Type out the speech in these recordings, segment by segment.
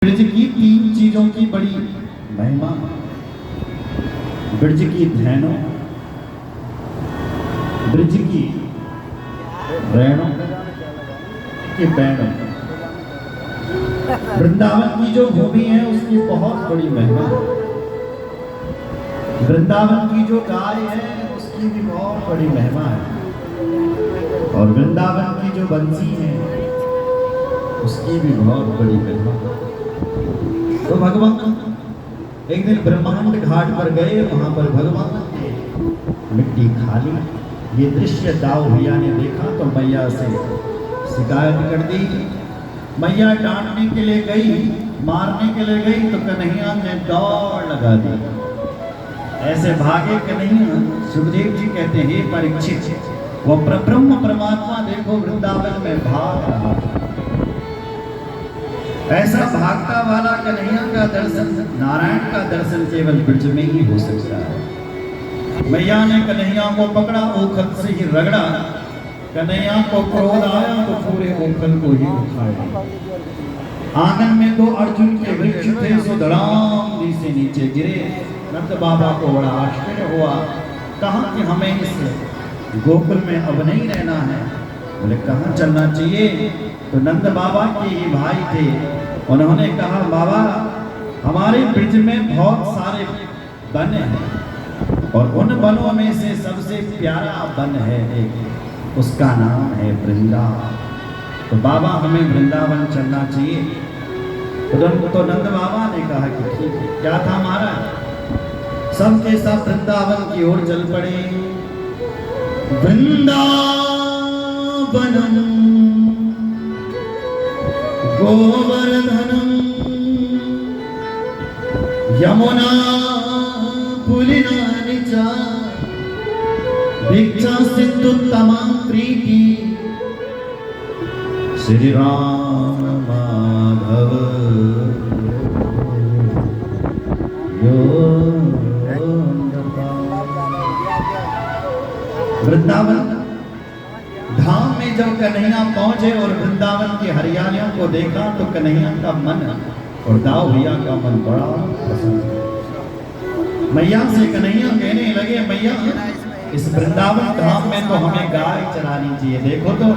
ब्रज की तीन चीजों की बड़ी महिमा। ब्रज की धैनों, ब्रज की रैनों के बैणों, वृंदावन की जो भूमि है उसकी बहुत बड़ी महिमा है। वृंदावन की जो गाय है उसकी भी बहुत बड़ी महिमा है, और वृंदावन की जो बंसी है उसकी भी बहुत बड़ी महिमा है। तो भगवान एक दिन ब्रह्मांड घाट पर गए, वहां पर भगवान ने मिट्टी खा ली। ये दृश्य दाऊ भैया ने देखा तो मैया से शिकायत कर दी। मैया डांटने के लिए गई, मारने के लिए गई, तो कन्हैया ने दौड़ लगा दी। ऐसे भागे कन्हैया। सुखदेव जी कहते हैं, हे परीक्षित, वो ब्रह्म परमात्मा देखो वृंदावन में भाग रहा था। ऐसा भागता वाला कन्हैया का दर्शन, नारायण का दर्शन केवल ब्रज में ही हो सकता है। मैया ने कन्हैया को पकड़ा, ओखल से ही रगड़ा। कन्हैया को क्रोध आया तो पूरे ओखल को ही उठाया। आंगन में दो अर्जुन के वृक्ष थे, सो धड़ाम से नीचे गिरे। नंद बाबा को बड़ा आश्चर्य हुआ, कहा कि हमें इस गोकुल में अब नहीं रहना है। बोले कहाँ चलना चाहिए? तो नंद बाबा के ही भाई थे, उन्होंने कहा बाबा हमारे ब्रज में बहुत सारे वन हैं, और उन वनों में से सबसे प्यारा वन है एक, उसका नाम है वृंदावन। तो बाबा हमें वृंदावन चलना चाहिए। तो नंद बाबा ने कहा कि ठीक है। क्या था महाराज? सबके सब वृंदावन की ओर चल पड़े। वृंदावनम गोवर्धनम यमुना पुलिनानिचा भिक्षा सिद्धुत्तमा प्रीति श्री राम माधव वृंदावन धाम में जब कन्हैया पहुंचे और वृंदावन की हरियालियों को देखा तो कन्हैया का मन और दाऊ भैया का मन बड़ा पसंद। मैया से कन्हैया कहने लगे, मैया इस वृंदावन धाम में तो हमें गाय चरानी चाहिए। देखो तो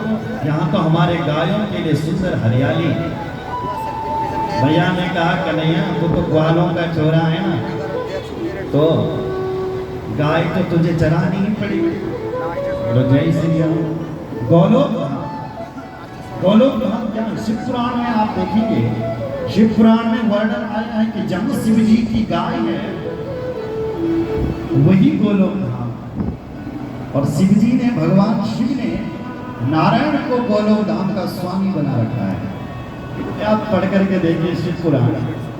यहाँ तो हमारे गायों के लिए सुंदर हरियाली। भैया ने कहा कन्हैया तू तो ग्वालों का चोरा है ना, तो गाय तो तुझे चरानी ही पड़ेगी। जय श्री राम। गोलोक धाम क्या? शिव पुराण में आप देखेंगे, शिव पुराण में वर्णन आया है कि जहाँ शिव जी की गाय है वही गोलोक धाम। और शिव जी ने, भगवान शिव ने नारायण को गोलोक धाम का स्वामी बना रखा है। आप पढ़ करके देखिए शिव पुराण,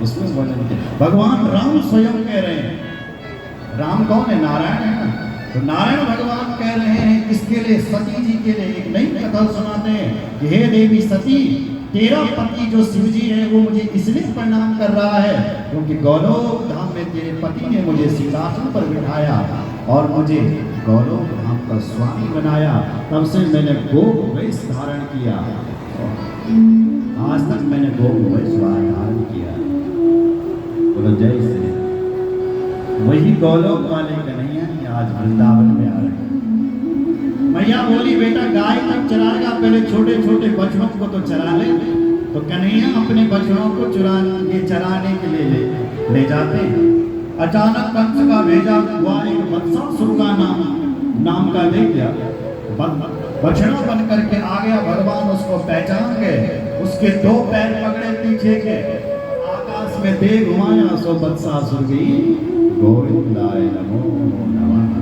इसमें वर्णन किया। भगवान राम स्वयं कह रहे हैं, राम कौन है? नारायण है ना। तो नारायण भगवान कह रहे हैं किसके लिए? सती जी के लिए। एक नई कथा सुनाते हैं कि हे देवी सती, तेरा पति जो शिव जी है वो मुझे इसलिए प्रणाम कर रहा है क्योंकि गोलोक धाम में तेरे पति ने मुझे सिंहासन पर बिठाया और मुझे गोलोक धाम का स्वामी बनाया। तब से मैंने गोप वेश धारण किया, आज तक मैंने गोप वेश धारण किया। बोलो जय श्री। वही गोलोक वाले कन्हैया आज वृंदावन में आ रहे। मैया बोली बेटा गाय तक चराएगा, पहले छोटे छोटे बछड़ों को तो चरा ले। तो कन्हैया अपने बछड़ों को चराने के लिए ले जाते हैं। अचानक कंस का भेजा हुआ एक वत्सासुर का नाम का देख लिया, बछड़ा बन करके आ गया। भगवान उसको पहचान गए, उसके दो पैर पकड़े पीछे के, आकाश में दे घुमाया, सो वत्सासुर की गोविंदाय नमो नमः।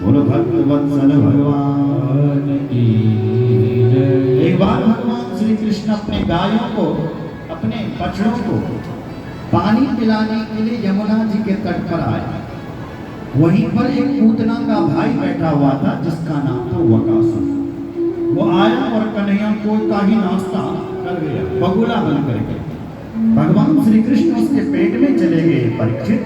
बोलो भक्त वत्सल भगवान की जय। एक बार भगवान श्री कृष्ण अपने गायों को, अपने बछड़ों को पानी पिलाने के लिए यमुना जी के तट पर आए। वहीं पर एक पूतना का भाई बैठा हुआ था जिसका नाम था वकासुर। वो आया और कन्हैया को का ही नाश्ता कर गया, बगुला बन करके। भगवान श्री कृष्ण उसके पेट में चले गए परीक्षित।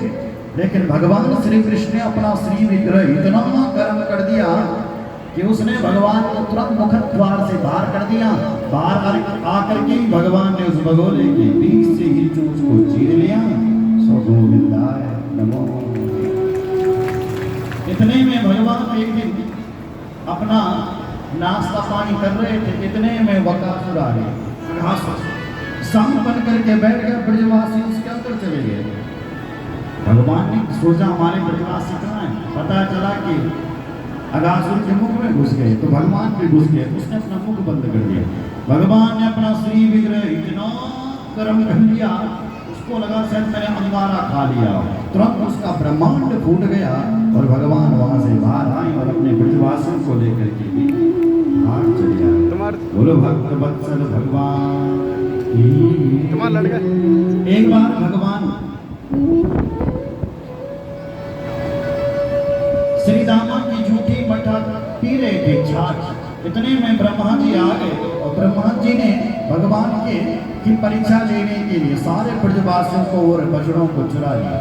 लेकिन भगवान श्री कृष्ण ने अपना श्री विग्रह इतना गर्म कर दिया कि उसने भगवान को तुरंत मुख द्वार से बाहर कर दिया। बाहर आकर के भगवान ने उस भगोले के बीच से ही चूंच को चीर लिया। सो गोविंदाय नमो। इतने में भगवान एक दिन अपना नाश्ता पानी कर रहे थे, इतने में वकासुर आ गए। संग बन करके बैठ गए, ब्रजवासी उसके अंदर चले गए। भगवान ने सोचा हमारे ब्रजवासी कहाँ है, पता चला कि अगासुर के मुख में घुस गए, तो भगवान भी घुस गए। उसने अपना मुख बंद कर दिया। भगवान ने अपना श्री विग्रह इतना गर्म कर लिया, उसको लगा शायद मैंने अंगारा खा लिया। तुरंत उसका ब्रह्मांड फूट गया और भगवान वहां से बाहर आए और अपने ब्रजवासियों को लेकर के भी बाहर चले आए। बोलो भक्त वत्सल भगवान। तुम्हारा लड़का एक बार भगवान श्री दामा की झूठी मठा पी रहे थे छाछ। इतने में ब्रह्मा जी आ गए और ब्रह्मा जी ने भगवान के की परीक्षा लेने के लिए सारे ब्रजवासियों को और बछड़ों को चुरा लिया।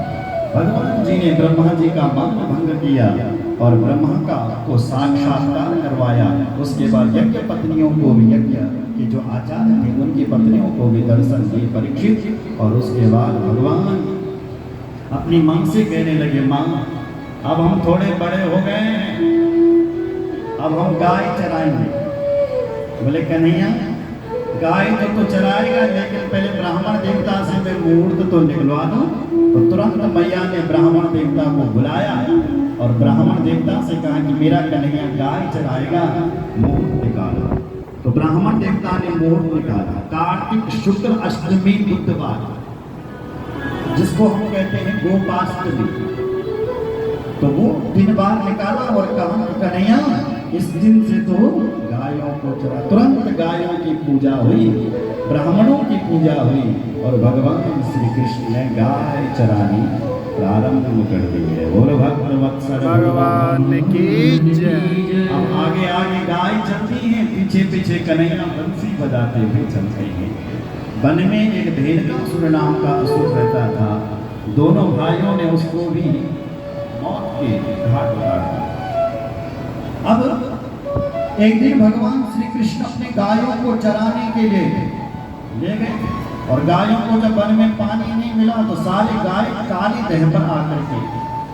भगवान जी ने ब्रह्मा जी का मंत्र भंग किया और ब्रह्मा का को साक्षात्कार करवाया। उसके बाद यज्ञ पत्नियों को भी यज्ञ के जो आचार्य थे उनकी पत्नियों को भी दर्शन दिए परीक्षित। और उसके बाद भगवान अपनी मां से कहने लगे, मां अब हम थोड़े बड़े हो गए हैं, अब हम गाय चराएंगे। बोले कन्हैया गाय तो चराएगा, लेकिन पहले ब्राह्मण देवता से मैं मुहूर्त तो निकलवा दूं। तो तुरंत मैया ने ब्राह्मण देवता को बुलाया और ब्राह्मण देवता से कहा कि मेरा कन्हैया गाय चराएगा, मुहूर्त निकालो। तो ब्राह्मण देवता ने मुहूर्त निकाला। कार्तिक शुक्ल अष्टमी बुधवार, जिसको हम कहते हैं गोपाष्टमी, तो वो दिन बार निकाला और कहा कन्हैया इस दिन से तो गायों को चरा। तुरंत गायों की पूजा हुई, ब्राह्मणों की पूजा हुई और भगवान श्री कृष्ण ने गाय चरानी प्रारंभ कर दी है। बोलो भक्त वत्सल भगवान की जय। अब आगे आगे गाय चलती है, पीछे पीछे कन्हैया बंसी बजाते हुए चलते हैं। वन में एक धेनुकासुर नाम का असुर रहता था। दोनों भाइयों ने उसको भी मौत के घाट उतार दिया। अब एक दिन भगवान श्री कृष्ण अपने गायों को चराने के लिए ले गए और गायों को जब वन में पानी नहीं मिला तो सारी गाय काली दह पर आकर के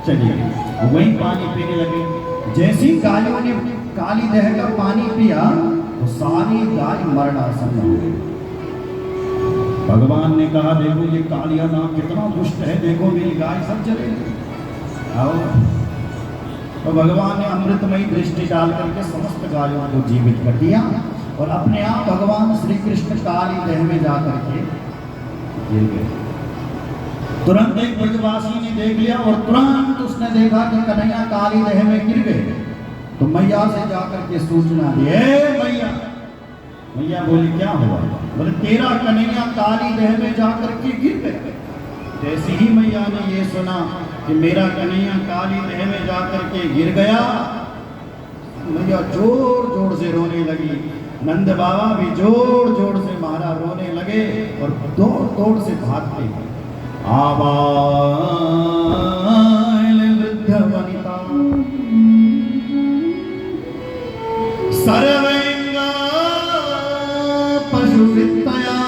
चली गई, वही पानी पीने लगे। जैसी गायों ने काली दह का पानी पिया तो सारी गाय मरणासन हो गई। भगवान ने कहा देखो ये कालिया नाम कितना दुष्ट है, देखो मेरी गाय सब चलेगी। आओ। तो भगवान ने अमृतमयी दृष्टि डाल करके समस्त गायों को जीवित कर दिया और अपने आप भगवान श्री कृष्ण काली दह में जाकर के गिर गए। तुरंत एक ब्रजवासी ने देख लिया और तुरंत उसने देखा कि कन्हैया काली दह में गिर गए। तो मैया से जाकर के सूचना दी, मैया। मैया बोली क्या हुआ? बोले तेरा कन्हैया काली दह में जाकर के गिर गए। जैसे ही मैया ने ये सुना कि मेरा कन्हैया काली दह में जाकर के गिर गया, मैया जोर जोर से रोने लगी। नंद बाबा भी जोर जोर से महाराज रोने लगे और दौड़ दौड़ से भागते हैं। आबाल वृद्ध वनिता सर्वैंगा पशुवित्तया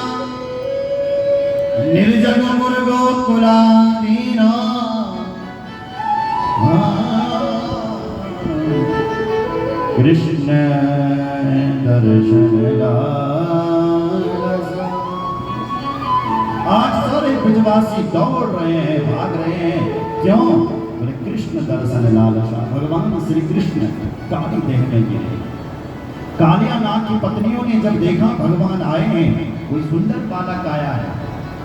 निर्जन मुर्गो कुलादीना कृष्ण दर्शन आज सारे ब्रजवासी दौड़ रहे हैं, भाग रहे हैं। क्यों? बोले कृष्ण दर्शन लालसा। भगवान श्री कृष्ण काली देह में गिरे। कालिया नाग की पत्नियों ने जब देखा भगवान आए हैं, कोई सुंदर बालक आया है,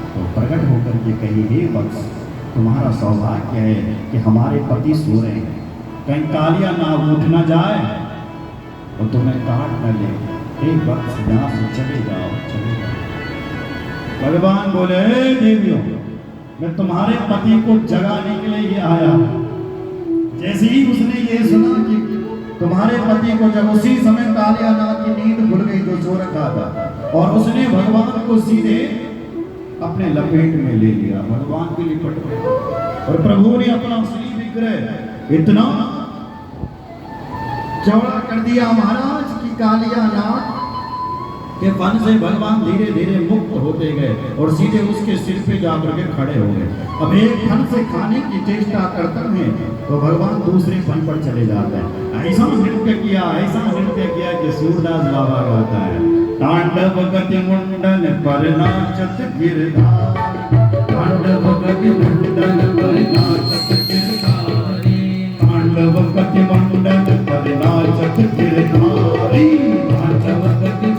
तो प्रकट होकर के कही हे वत्स तुम्हारा सौभाग्य है कि हमारे पति सो रहे हैं, कहीं कालिया नाग उठ न जाए और तुम्हें काट न ले। एक वक्त यहाँ से चले जाओ, चले जाओ। भगवान बोले देवियों मैं तुम्हारे पति को जगाने के लिए आया। जैसे ही उसने ये सुना कि तुम्हारे पति को, जब उसी समय कालिया नाग की नींद खुल गई जो सो रखा था और उसने भगवान को सीधे अपने लपेट में ले लिया। भगवान के लिपट गए और प्रभु ने अपना श्री विग्रह इतना चौड़ा कर दिया महाराज की कालिया नाग के फन से भगवान धीरे धीरे मुक्त होते गए और सीधे उसके सिर पे जाकर के खड़े हो गए। अब एक फन से खाने की चेष्टा करते हैं तो भगवान दूसरे फन पर चले जाते हैं। ऐसा नृत्य किया कि सूरदास बाबा गाता है, तांडव गति मुंडन पर नाचत गिरधार, तांडव गति मुंडन पर नाचत गिरधारी, तांडव गति मुंडन पर नाचत गिरधारी, तांडव गति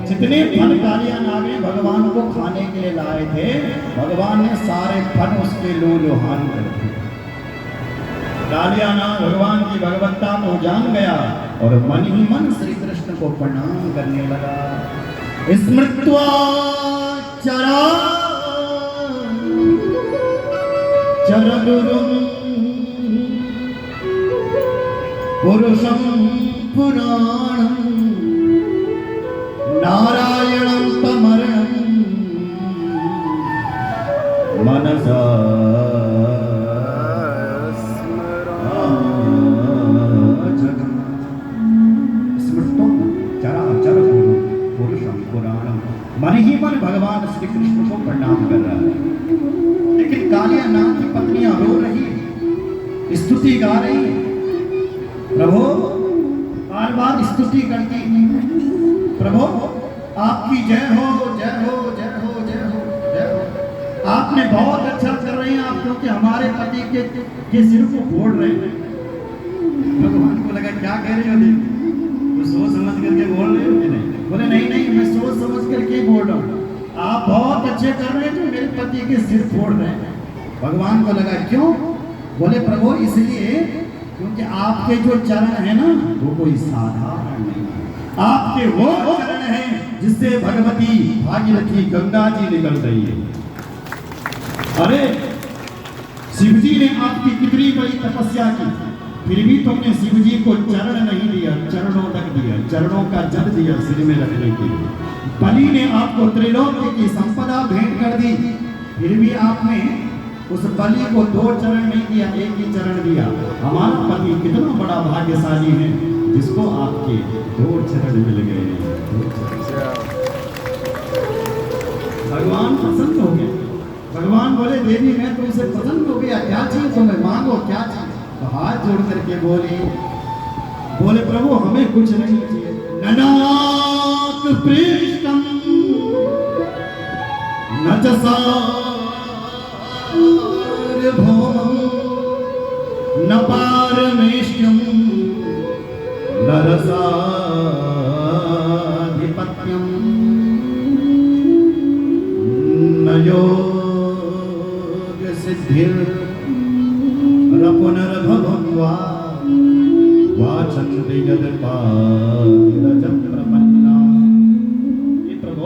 जितने फल कालिया नाग ने भगवान को खाने के लिए लाए थे, भगवान ने सारे फल उसके लोहान कर दिए। कालिया नाग भगवान की भगवत्ता को जान गया और मन ही मन श्री कृष्ण को प्रणाम करने लगा। स्मृत्वा चरा चरगुरुं पुरुषं पुराणं नारायणं तमरणं मनसा स्मृतो चराचर पुरुषं पुराणं। मन ही मन भगवान श्री कृष्ण को प्रणाम कर रहा है। लेकिन कालिया नाग की पत्नियां रो रही, स्तुति गा रही, प्रभु बार बार स्तुति करती, प्रभु आपकी जय हो जय हो जय हो जय हो जय हो। आपने बहुत अच्छा कर रहे हैं आप, क्योंकि हमारे पति के सिर को फोड़ रहे हैं। भगवान को लगा क्या कह रहे हो, वो सोच समझ करके बोल रहे हो कि नहीं? बोले नहीं नहीं, मैं सोच समझ करके बोल रहा हूँ। आप बहुत अच्छे कर रहे हैं जो मेरे पति के सिर फोड़ रहे हैं। भगवान को लगा क्यों? बोले प्रभु इसलिए क्योंकि आपके जो चरण है ना वो कोई साधारण नहीं, आपके वो चरण हैं जिससे भगवती भागीरथी गंगा जी निकल रही है। अरे शिव जी ने आपकी कितनी बड़ी तपस्या की, फिर भी तुमने शिव जी को चरण नहीं दिया, चरणों तक दिया, चरणों का जल दिया सिर में रखने के लिए। बलि ने आपको त्रिलोक्य की संपदा भेंट कर दी, फिर भी आपने उस बलि को 2 चरण नहीं दिया, एक ही चरण दिया। हमारा पति कितना बड़ा भाग्यशाली है जिसको आपके 2 चरण मिल गए। भगवान पसंद हो गए। भगवान बोले देवी मैं तुमसे पसंद हो गया, क्या चाहिए तुम्हें, मांगो क्या चाहिए। तो हाथ जोड़ करके बोले प्रभु हमें कुछ नहीं चाहिए। ननाक पृष्ठम न च सार्वभौमं न पारमेष्ठ्यं न रसाधिपत्यं न योग सिद्धिर् पुनर्भवं वा वाचन्ति यद् पातिरजं प्रपन्ना। ये प्रभु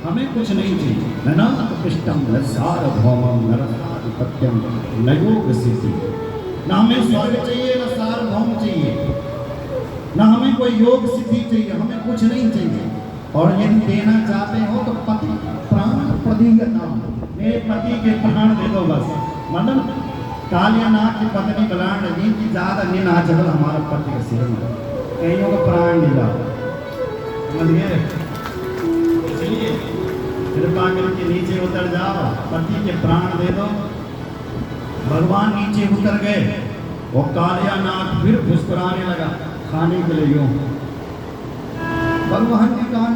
हमें कुछ नहीं चाहिए। ननाक पृष्ठम न सार्वभौमं न रसाधिपत्यं न योग सिद्धि। ना हमें स्वर्ग चाहिए ना सार्वभौम चाहिए, ना हमें कोई योग सिद्धि चाहिए, हमें कुछ नहीं चाहिए। और यदि देना चाहते हो तो पति प्राण प्रतिगत नाम, मेरे पति के प्राण दे दो बस। मतलब कालियानाथ की पत्नी बलान लगी कि ज्यादा नहीं ना चल हमारा पति के सिर में, कईयों को प्राण दिला, समझिए। इसलिए कृपा करके नीचे उतर जाओ, पति के प्राण दे दो। भगवान नीचे उतर गए, वो कालियानाथ फिर मुस्कुराने लगा खाने के लिए यूं। भगवान ने कहा,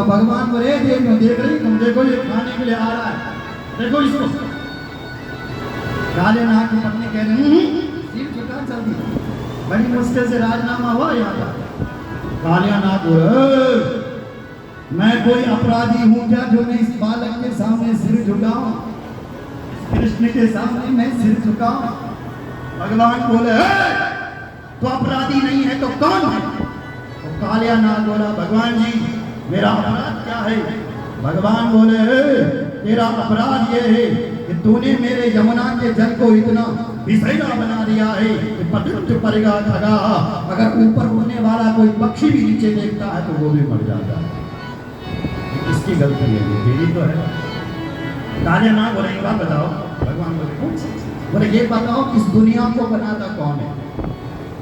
भगवान बोले देख रही तुम, देखो ये खाने के लिए आ रहा है, देखो इसको। कालियानाथ की पत्नी कह रही सिर झुका जल्दी, बड़ी मुश्किल से राजनामा हुआ यहाँ पर। कालियानाथ बोले मैं कोई अपराधी हूँ क्या जो मैं इस बालक के सामने सिर झुकाऊं, कृष्ण के सामने मैं सिर झुकाऊं। भगवान बोले तो अपराधी नहीं है तो कौन है? तो कालियानाथ बोला भगवान जी मेरा अपराध क्या है? भगवान बोले तेरा अपराध ये है कि तूने मेरे यमुना के जल को इतना विषैला बना दिया है कि पतंग पड़ेगा खगा, अगर ऊपर उड़ने वाला कोई पक्षी भी नीचे देखता है तो वो भी मर जाता है। इसकी गलती है, तेरी तो है। कालियानाथ बोले एक बात बताओ। भगवान बोले ये बताओ इस दुनिया को बनाता कौन है?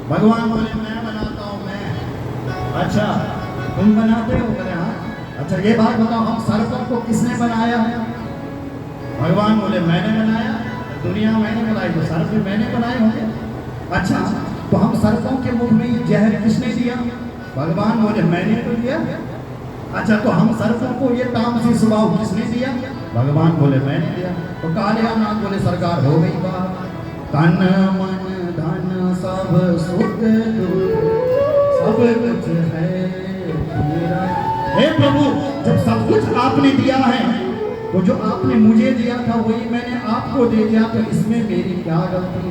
भगवान बोले मैं बनाता हूँ, मैं। अच्छा तुम बनाते हो? बोले हाँ। अच्छा ये बात बताओ हम सर्पों को किसने बनाया है? भगवान बोले मैंने बनाया, दुनिया मैंने बनाई तो सर्प भी मैंने बनाए होंगे। अच्छा तो हम सर्पों के मुख में ये जहर किसने दिया? भगवान बोले मैंने तो दिया। अच्छा तो हम सर्पों को ये तामसी स्वभाव किसने दिया? भगवान बोले मैंने दिया। तो कालियानाथ बोले सरकार हो गई बात, तन मन धन सब सुख सब कुछ है तेरा। हे प्रभु जब सब कुछ आपने दिया है तो जो आपने मुझे दिया था वही मैंने आपको दे दिया, तो इसमें मेरी क्या गलती?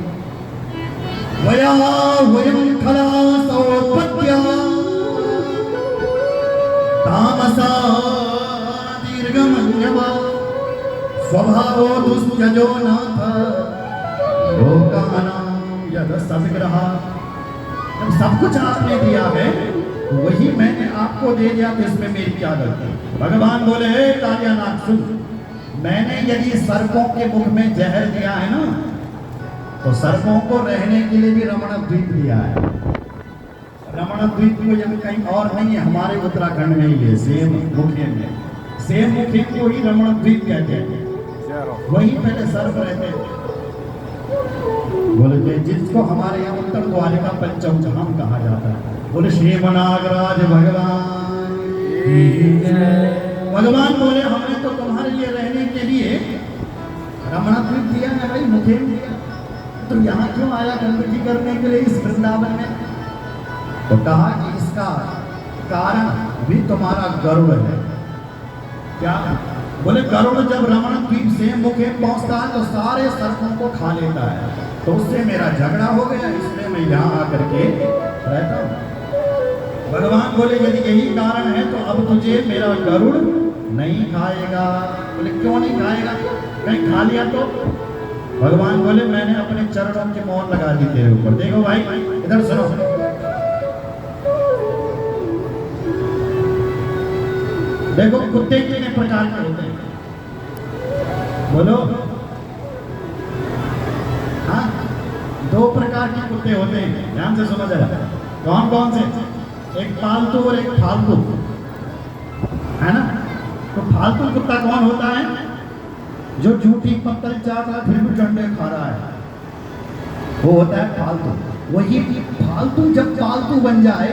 वया वयं खला सौपत्या तामसा दीर्घमन्यवा स्वभावो दुष्टजो नाथ लोकानां यद सद्ग्रहा। जब सब कुछ आपने दिया है वही मैंने आपको दे दिया, तो इसमें मेरी क्या गलती? भगवान बोले हे कालियानाथ सुन, मैंने यदि सर्पों के मुख में जहर दिया है ना तो सर्पों को रहने के लिए भी रमण द्वीप दिया है। रमण द्वीप को जब कहीं और नहीं है, हमारे उत्तराखंड में ही है, सेम मुखे में। सेम मुखे को ही रमण द्वीप कहते हैं, वहीं पहले सर्प रहते थे। बोले थे जिसको हमारे यहाँ उत्तर द्वारिका पंचम धाम कहा जाता है। बोले श्री नागराज भगवान। भगवान बोले हमने तो तुम्हारे लिए रहने के लिए रमण द्वीप दिया है भाई, मुखे दिया, तो यहाँ क्यों आया गंदगी करने के लिए इस वृंदावन में? तो कहा कि इसका कारण भी तुम्हारा गरुड़ है। क्या? बोले गरुड़ जब रमण द्वीप से मुखे पहुंचता है तो सारे सर्पों को खा लेता है, तो उससे मेरा झगड़ा हो गया, इसलिए मैं यहाँ आकर के रहता हूँ। भगवान बोले यदि यही कारण है तो अब तुझे मेरा गरुड़ नहीं खाएगा। बोले क्यों नहीं खाएगा? कहीं खा लिया तो? भगवान बोले मैंने अपने चरणों की मोहर लगा दी तेरे ऊपर। देखो भाई इधर सुनो, देखो कुत्ते कितने प्रकार के होते हैं? बोलो। हाँ 2 प्रकार के कुत्ते होते हैं, ध्यान से सुनो जरा। कौन कौन से? एक पालतू और एक फालतू, है ना? तो फालतू कुत्ता कौन होता है? जो झूठी पत्तल चाट रहा फिर भी डंडे खा रहा है, वो होता है फालतू। वही फालतू जब पालतू बन जाए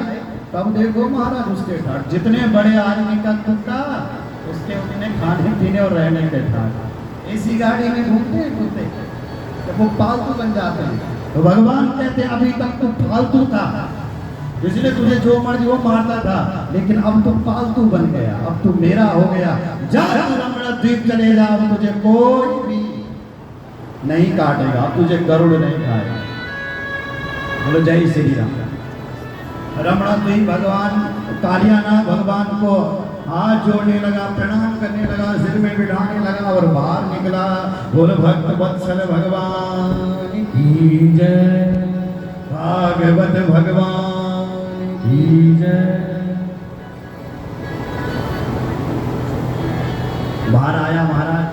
तब देखो महाराज उसके ठाट, जितने बड़े आदमी का कुत्ता उसके उतने खाने पीने और रहने के ठाट। इसी गाड़ी में घूमते हैं कुत्ते, जब वो पालतू बन जाते हैं। तो भगवान कहते हैं अभी तक तू फालतू था, इसलिए तुझे जो मर्जी वो मारता था, लेकिन अब तू पालतू बन गया, अब तू मेरा हो गया। जा रमण द्वीप चले जा, अब तुझे कोई भी नहीं काटेगा, अब तुझे गरुड़ नहीं खाएगा। बोलो जय श्री राम। रमण द्वीप भगवान कालियानाथ भगवान को हाथ जोड़ने लगा, प्रणाम करने लगा, सिर में बिठाने लगा और बाहर निकला। बोलो भक्त वत्सल भगवान की जय। भागवत भगवान की जय। बाहर आया महाराज,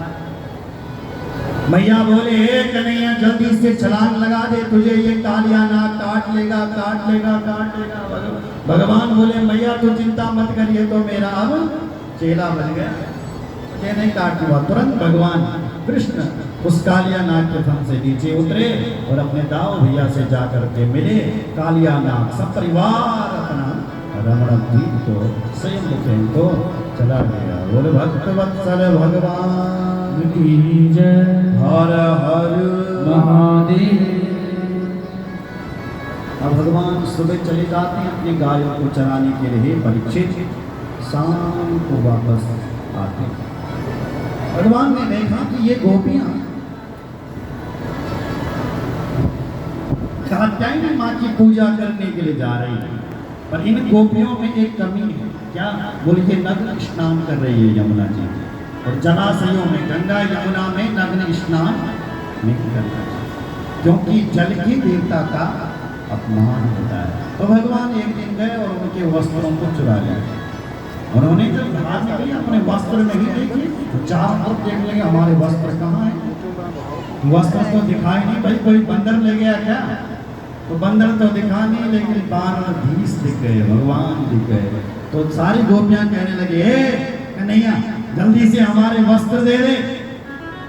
मैया बोले हे कन्हैया जल्दी से छलांग लगा दे, तुझे ये कालिया नाग काट लेगा काट लेगा काट लेगा। भगवान बोले मैया तू चिंता मत करिए, तो मेरा अब चेला बन गया, ये नहीं काटूंगा। तुरंत भगवान कृष्ण उस कालिया नाग के फन से नीचे उतरे और अपने दाऊ भैया से जाकर के मिले। कालिया नाग सब परिवार अपना रमण द्वीप को स्वयं मुखेन को चला गया। बोले भक्त वत्सल भगवान की जय। हर हर महादेव। अब भगवान सुबह चले जाते हैं अपनी गायों को चराने के लिए परीक्षित, शाम को वापस आते हैं। भगवान ने देखा कि ये गोपियां कात्यायनी माँ की पूजा करने के लिए जा रही है, पर इन गोपियों में एक कमी है। क्या? बोल के नग्न स्नान कर रही है यमुना जी, और जलाशयों में गंगा यमुना में नग्न स्नान नहीं करना चाहिए, क्योंकि जल के देवता का अपमान होता है। तो भगवान एक दिन गए और उनके वस्त्रों को चुरा लिया। उन्होंने जब बाहर निकले अपने वस्त्र नहीं देखे तो चार लोग देख लेंगे हमारे वस्त्र कहाँ है, वस्त्र तो दिखाई नहीं। भाई कोई बंदर ले गया क्या? तो बंदर तो दिखा नहीं, लेकिन बानर भीष दिख गए, भगवान दिख गए। तो सारी गोपियां कहने लगे हे कन्हैया जल्दी से हमारे वस्त्र दे दे,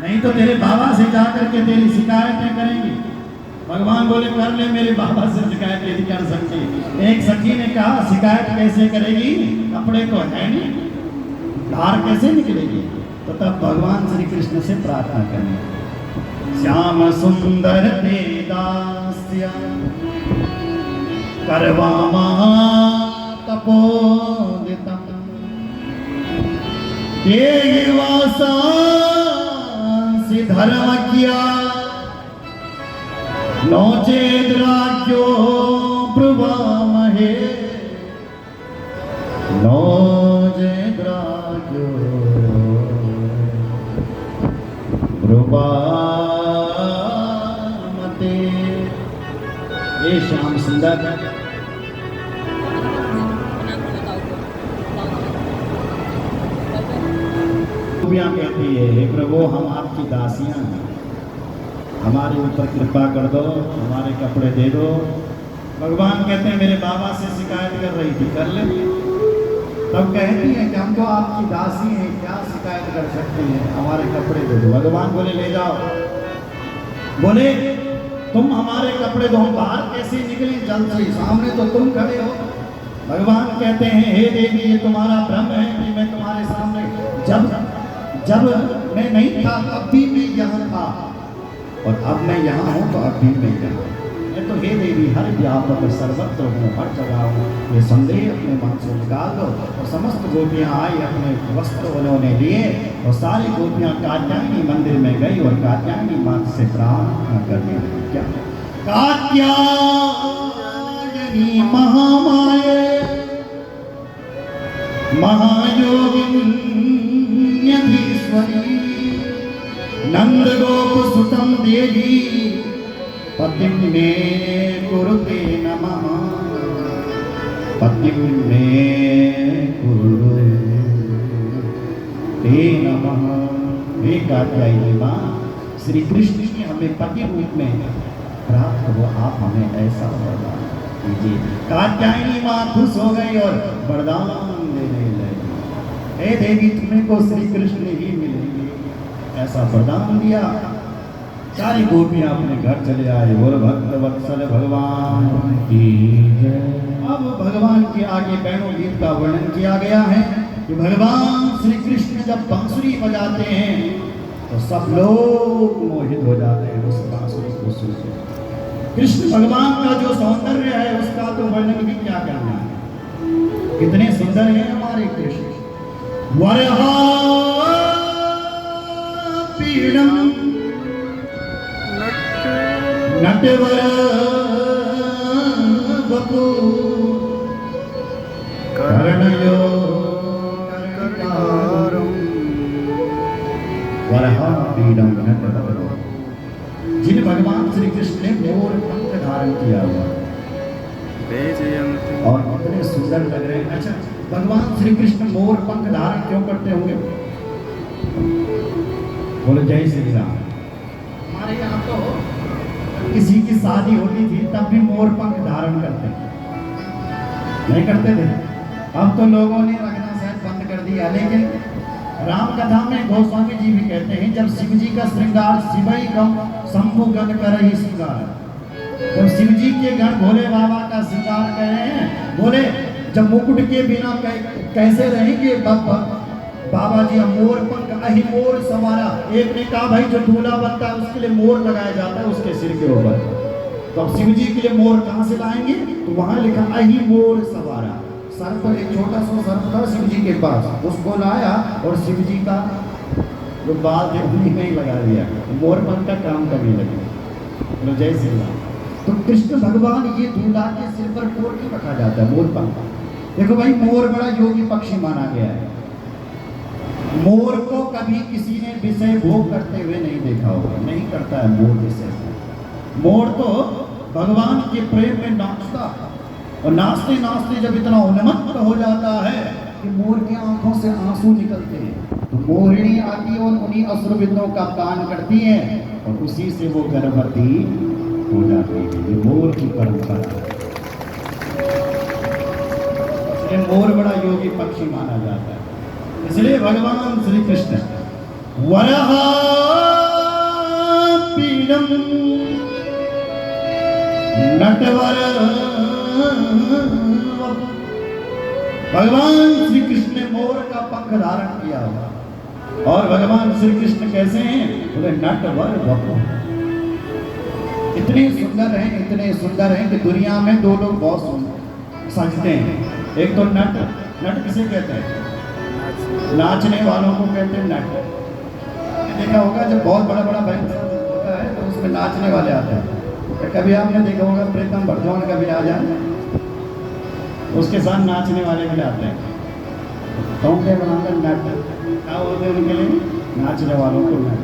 नहीं तो तेरे बाबा से जाकर के तेरी शिकायतें करेंगी। भगवान बोले कर ले, मेरे बाबा से शिकायत यदि कर सकती। एक सखी ने कहा शिकायत कैसे करेगी, कपड़े तो है नहीं, धार कैसे निकलेगी? तो तब भगवान श्री कृष्ण से प्रार्थना करनी, श्याम सुंदर ते दास्य करवामा तपोदितम ते वासा धर्म किया नोचेद्राज्यो ब्रुवामहे नोचेद्राज्यो ब्रुवामते। ये श्याम सुंदर कहती है हे प्रभु हम आपकी दासियां हैं, हमारे ऊपर कृपा कर दो, हमारे कपड़े दे दो। भगवान कहते हैं मेरे बाबा से शिकायत कर रही थी, कर ले। तब कहती है कि हम तो आपकी दासी हैं, क्या शिकायत कर सकते हैं, हमारे कपड़े दे दो। भगवान बोले ले जाओ। बोले तुम हमारे कपड़े दो, हम बाहर कैसे निकले जल से, सामने तो तुम खड़े हो। भगवान कहते हैं हे देवी ये तुम्हारा भ्रम है कि मैं तुम्हारे सामने, जब मैं नहीं था तब भी मैं यहाँ था, और अब मैं यहाँ हूँ तो अब भी मैं यहाँ। मैं तो हे देवी हर व्यापक सर्वत्र हूँ, हर जगह हूँ, ये संदेह अपने मन से निकाल दो। और समस्त गोपियाँ आई, अपने वस्त्र उन्होंने लिए और सारी गोपियाँ कात्यायनी मंदिर में गई और कात्यायनी माँ से प्रार्थना करने लगी। क्या? कात्यायनी महामाये महायोगिनी नंद गोप सुतम देवी पतिम मे कुरुते नमः पतिम मे कुरुते नमः। हे कात्यायनी माँ श्री कृष्ण की हमें पति रूप में प्राप्त हो, आप हमें ऐसा वरदान कीजिए। कात्यायनी माँ खुश हो गई और वरदान देने लगी, हे देवी तुम्हें को श्री कृष्ण ही मिलेंगे, ऐसा वरदान दिया। सारी गोपियां अपने घर चले आए। बोल भक्त वत्सल भगवान की जय। अब भगवान के आगे बैणों गीत का वर्णन किया गया है कि भगवान श्री कृष्ण जब बांसुरी बजाते हैं तो सब लोग मोहित हो जाते हैं उस बांसुरी को सुनकर। कृष्ण भगवान का जो सौंदर्य है उसका तो वर्णन भी क्या करना है, कितने सुंदर हैं हमारे कृष्ण। वरहा पीड़म नटवर बपू कर्णयो कर्णकारम वरहा पीड़म नटवर। जिन भगवान श्री कृष्ण ने मोर पंख धारण किया हुआ, वैजयन्ती और कितने सुंदर लग रहे हैं। अच्छा, भगवान श्री कृष्ण मोर पंख धारण क्यों करते होंगे? बोलो जय श्री राम। हमारे यहाँ तो किसी की शादी होती थी तब भी मोर पंख धारण करते नहीं करते थे। अब तो लोगों ने रखना शायद बंद कर दिया, लेकिन राम कथा में गोस्वामी जी भी कहते हैं जब शिव जी का श्रृंगार शिवई गम शंभु गण कर ही श्रृंगार, जब शिव जी के गण भोले बाबा का श्रृंगार कर रहे हैं, बोले जब मुकुट के बिना कैसे रहेंगे बाबा जी? मोर पंख अहि मोर सवारा। एक ने कहा भाई जो दूल्हा बनता है उसके लिए मोर लगाया जाता है उसके सिर के ऊपर, तो अब शिव जी के लिए मोर कहाँ से लाएंगे? तो वहां लिखा अहि मोर सवारा। सर्प, एक छोटा सा सर्प था शिव जी के पास, उसको लाया और शिव जी का जो बाल थे उन्हीं में ही लगा दिया, मोर पंख का काम करने लगे। जय श्री राम। तो कृष्ण भगवान ये दूल्हा के सिर पर मोर क्यों रखा जाता है? मोर पंख। देखो भाई, मोर बड़ा योगी पक्षी माना गया है। मोर को कभी किसी ने विषय भोग करते हुए नहीं देखा होगा, नहीं करता है मोर विषय। मोर तो भगवान के प्रेम में नाचता, और नाचते नाचते जब इतना उन्मत्त हो जाता है कि मोर की आंखों से आंसू निकलते हैं, तो मोरनी आती है और उन्हीं असुरविदों का पान करती है और उसी से वो गर्भवती हो जाती है। ये मोर की परंपरा है। इसलिए मोर बड़ा योगी पक्षी माना जाता है। इसलिए भगवान श्री कृष्ण वरहा पीडम नटवर, भगवान श्री कृष्ण ने मोर का पंख धारण किया हुआ। और भगवान श्री कृष्ण कैसे हैं? बोले नटवर वपु। इतने सुंदर हैं, इतने सुंदर हैं कि दुनिया में दो लोग बहुत सजते हैं। एक तो नट, नट किसे कहते हैं? नाचने वालों को कहते हैं नट। देखा होगा जब बहुत बड़ा बड़ा बैंक होता है तो उसमें नाचने वाले आते हैं। तो कभी आपने देखा होगा प्रीतम बर्धमान कभी आ जाए उसके साथ नाचने वाले भी आते हैं। तो क्या बनाकर नट क्या बोलते हैं उनके लिए? नाचने वालों को नट।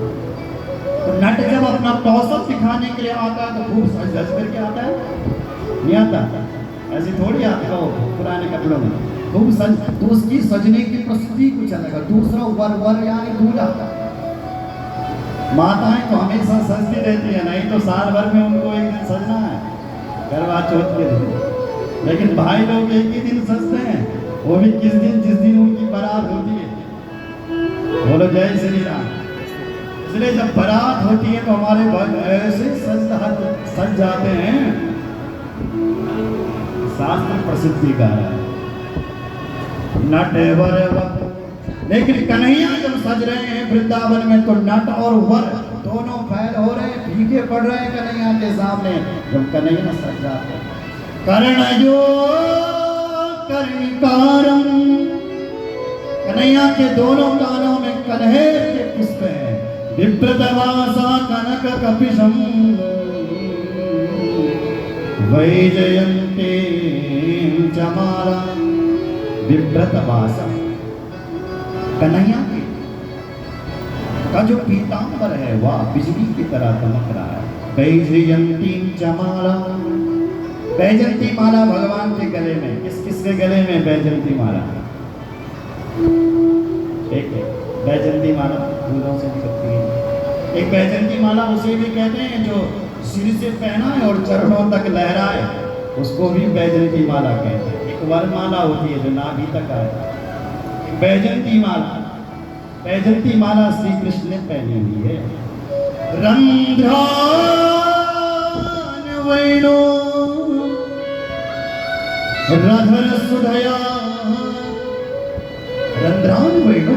तो नट जब अपना कौशल दिखाने के लिए आता है तो खूब सज धज करके आता है, नहीं आता? ऐसे थोड़ी आता हो पुराने कपड़ों में, खूब सज। तो उसकी सजने की प्रस्तुति कुछ अलग है। दूसरा वर यानी दूल्हा, माताएं तो हमेशा सजती रहती है, नहीं तो साल भर में उनको एक दिन सजना है, करवा चौथ के दिन। लेकिन भाई लोग एक ही दिन सजते हैं, वो भी किस दिन? जिस दिन उनकी बारात होती है। बोलो जय श्री राम। इसलिए जब बारात होती है तो हमारे भक्त ऐसे सज जाते हैं, शास्त्र प्रसिद्धि का है नट वर वप। लेकिन कन्हैया जब सज रहे हैं वृंदावन में तो नट और वर दोनों फैल हो रहे हैं, फीके पड़ रहे हैं कन्हैया के सामने। जब कन्हैया सज जाते हैं कर्णयो कर्णिकारम, कन्हैया के दोनों कानों में कन्हेर के पुष्प हैं। विप्रतवासा कनक कपिशम वैजयन्ते चमारा। विप्रतवासा कन्हैया का जो पीतांबर है वह बिजली की तरह चमक रहा है। वैजयन्ती चमारा, वैजयंती माला भगवान के गले में। किस किस के गले में वैजयंती माला? एक वैजयंती माला फूलों से दिखती है। एक वैजयंती माला उसे भी कहते हैं जो सिर से पहना है और चरणों तक लहराए, उसको भी वैजयंती माला कहते हैं। एक वरमाला होती है जो नाभि तक आए। वैजयंती माला, वैजयंती माला श्री कृष्ण ने पहनी हुई है। रंध्रान वैणो रधर सुधया, रंध्रान वेणु।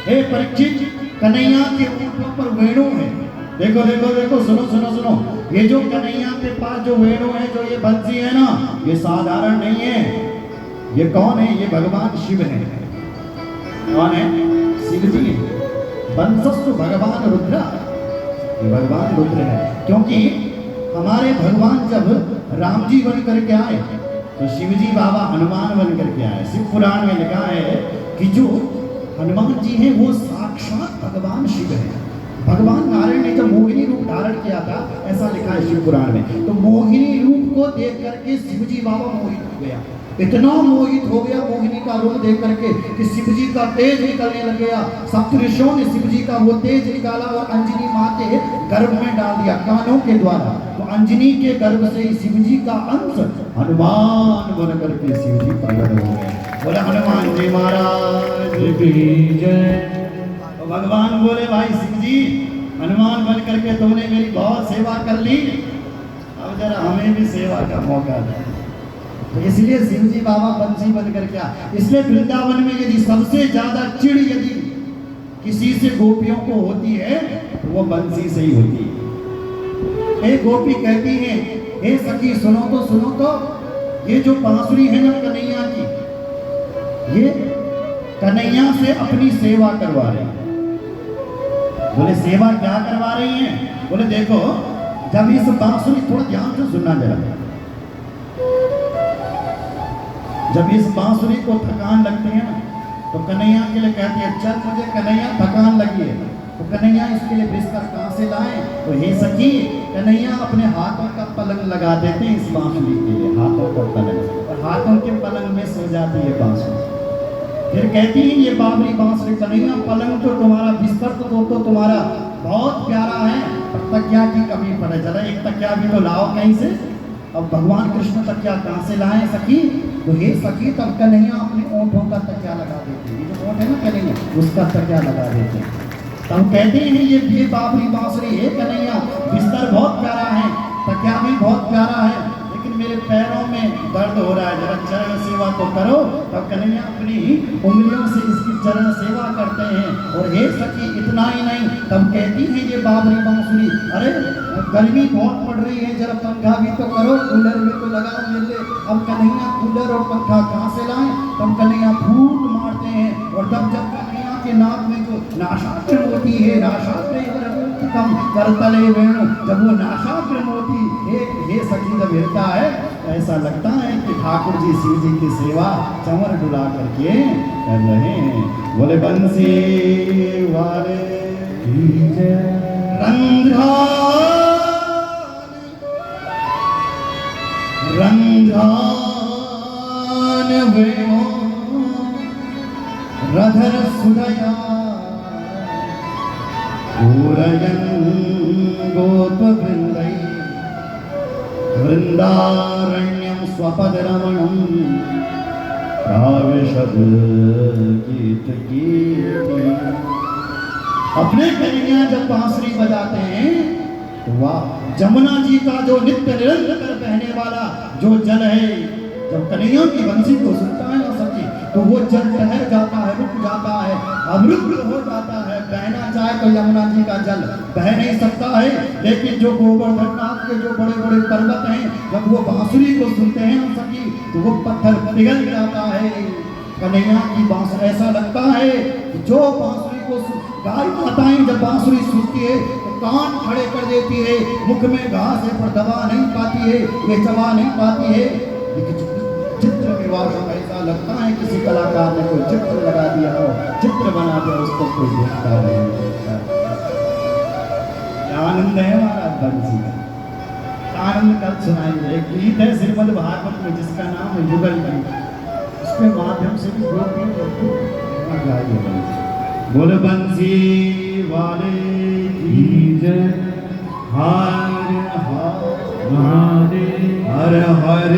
हे परीक्षित, कन्हैया के ऊपर पर वेणु है। देखो देखो देखो, सुनो सुनो सुनो, ये जो कन्हैया के पास जो वेणु है, जो ये बंसी है ना, ये साधारण नहीं है। ये कौन है? ये भगवान शिव है। कौन है? शिव जी। वंशस्थ भगवान रुद्र, ये भगवान रुद्र है। क्योंकि हमारे भगवान जब राम जी बन करके आए तो शिवजी बाबा हनुमान बन करके आए। शिव पुराण में लिखा है कि जो हनुमान जी हैं वो साक्षात भगवान शिव है। भगवान नारायण ने जब मोहिनी रूप धारण किया था, ऐसा लिखा है शिव पुराण में, तो मोहिनी रूप को देख करके शिवजी बाबा मोहित हो गया, इतना मोहित हो गया मोहिनी का रूप देख करके कि शिवजी का तेज निकलने लग गया। सप्तऋषियों ने शिवजी का वो तेज निकाला और अंजनी माँ के गर्भ में डाल दिया कानों के द्वारा। तो अंजनी के गर्भ से ही शिवजी का अंश हनुमान बन करके शिवजी प्रकट हो गए। बोले हनुमान जी महाराज की जय। तो भगवान बोले भाई शिवजी, हनुमान बन करके तुमने मेरी बहुत सेवा कर ली, अब जरा हमें भी सेवा का मौका दे। तो इसलिए शिवजी बाबा बंसी बनकर क्या, इसलिए वृंदावन में यदि सबसे ज्यादा चिढ़ यदि किसी से गोपियों को होती है तो वो बंसी से ही होती है। एक गोपी कहती है, हे सखी सुनो तो ये जो बांसुरी है ना कन्हैया की, ये कन्हैया से अपनी सेवा करवा रही है। बोले सेवा क्या करवा रही हैं? बोले देखो, जब इस बांसुरी, थोड़ा ध्यान से सुनना जरा, जब इस बांसुरी को थकान लगती है ना तो कन्हैया के लिए कहती है, चल मुझे कन्हैया थकान लगी है। तो कन्हैया इसके लिए बिस्तर कहाँ से लाए? तो हे सखी, कन्हैया अपने हाथों का पलंग लगा देते हैं इस बांसुरी के लिए, हाथों का पलंग, और हाथों के पलंग में सो जाती है बांसुरी। फिर कहती है ये बाबरी बांसुरी, कन्हैया पलंग तो तुम्हारा, बिस्तर तो तुम्हारा बहुत प्यारा है, पर तकिया की कमी पड़े, जरा एक तकिया भी तो लाओ कहीं से। अब भगवान कृष्ण तकिया कहाँ से लाए सखी? तो हे सखी, तब कन्हैया अपने ओंठों का तकिया लगा देते हैं, ये जो ओंठ है ना कन्हैया, उसका तकिया लगा देते हैं। तब कहते हैं ये बाबरी बांसुरी है कन्हैया, बिस्तर बहुत प्यारा है, तकिया भी बहुत प्यारा है, लेकिन मेरे पैरों में दर्द हो रहा है, जरा चरण सेवा तो करो। तब कन्हैया अपनी उंगलियों से इसकी चरण सेवा करते हैं। और हे सखी, इतना ही नहीं, तब कहती है ये बाबरी बांसुरी, अरे गर्मी बहुत पड़ रही है, जरा पंखा भी तो करो, कूलर भी तो लगाओ मेरे। अब कन्हैया कूलर और पंखा कहाँ से लाएं? तब कन्हैया फूट मारते हैं, और तब जब कन्हैया के नाक में जो नासाग्र मोती है, नासाग्र कम करतले वेणु, जब वो नासाग्र मोती हे सखी जब हिलता है, ऐसा लगता है कि ठाकुर जी शिव जी की सेवा चंवर डुला करके कर रहे हैं। बोले बंसी वाले की जय। रंधान वेणु रधर सुदया पूरयन् गोपवृन्दै वृन्दारण्यं स्वपदरमणं प्राविशद गीतकीर्ति। अपने कन्हैया जब बांसुरी बजाते हैं तो वाह, जमुना जी का जो नित्य निरंतर बहने वाला जो जल है, जब कन्हैया की बंसी को सुनता है ना सखी, तो वो जल ठहर जाता है, रुक जाता है, अवरुद्ध हो जाता है। बहना चाहे तो यमुना जी का जल बह नहीं सकता है, लेकिन जो गोवर्धन नाथ के जो बड़े बड़े पर्वत हैं, जब वो बांसुरी को सुनते हैं ना सखी, तो वो पत्थर पिघल जाता है। कन्हैया की बांसुरी, ऐसा लगता है कि जो बांसुरी को गाय माताएं जब बांसुरी सुनती है तो कान खड़े कर देती है, मुख में घास है पर दबा नहीं पाती है, ये चबा नहीं पाती है। चित्र विवाह ऐसा लगता है किसी कलाकार ने कोई चित्र लगा दिया हो, चित्र बना दिया, उसको कोई देखता नहीं। आनंद है हमारा बंसी का, आनंद कल सुनाएंगे। एक गीत है श्रीमद् भागवत में जिसका नाम है युगल गीत, उसके माध्यम से भी दो गीत गाइए। बोल बंसी वाले की जय। हर हर हर हर